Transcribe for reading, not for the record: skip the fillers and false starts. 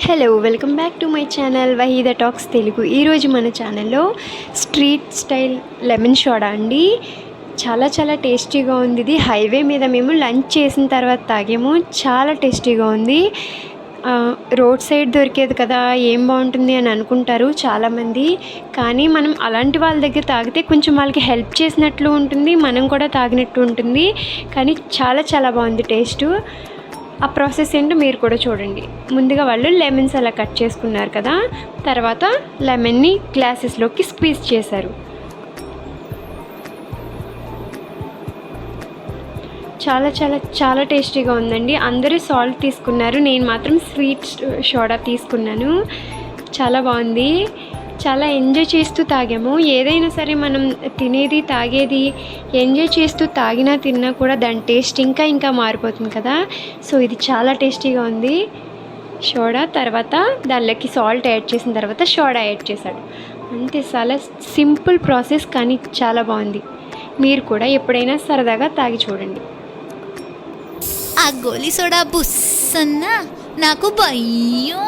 Hello welcome back to my channel Waheeda talks Telugu. ఈరోజు మన ఛానల్లో స్ట్రీట్ స్టైల్ లెమన్ సోడా అండి. చాలా చాలా టేస్టీగా ఉంది. ఇది హైవే మీద మేము లంచ్ చేసిన తర్వాత తాగాము. చాలా టేస్టీగా ఉంది. రోడ్ సైడ్ దొరికేది కదా, ఏం బాగుంటుంది అని అనుకుంటారు చాలామంది. కానీ మనం అలాంటి వాళ్ళ దగ్గర తాగితే కొంచెం వాళ్ళకి హెల్ప్ చేసినట్లు ఉంటుంది, మనం కూడా తాగినట్టు ఉంటుంది. కానీ చాలా చాలా బాగుంది టేస్టు. ఆ ప్రాసెస్ ఏంటో మీరు కూడా చూడండి. ముందుగా వాళ్ళు లెమన్స్ అలా కట్ చేసుకున్నారు కదా, తర్వాత లెమన్ని గ్లాసెస్లోకి స్క్వీజ్ చేశారు. చాలా చాలా చాలా టేస్టీగా ఉందండి. అందరూ సాల్ట్ తీసుకున్నారు, నేను మాత్రం స్వీట్ సోడా తీసుకున్నాను. చాలా బాగుంది. చాలా ఎంజాయ్ చేస్తూ తాగాము. ఏదైనా సరే మనం తినేది తాగేది ఎంజాయ్ చేస్తూ తాగినా తిన్నా కూడా దాని టేస్ట్ ఇంకా ఇంకా మారిపోతుంది కదా. సో ఇది చాలా టేస్టీగా ఉంది సోడా. తర్వాత దానిలోకి సాల్ట్ యాడ్ చేసిన తర్వాత సోడా యాడ్ చేశాడు. అంతే, చాలా సింపుల్ ప్రాసెస్ కానీ చాలా బాగుంది. మీరు కూడా ఎప్పుడైనా సరదాగా తాగి చూడండి. ఆ గోలీ సోడా బుస్సన్నా నాకు భయం.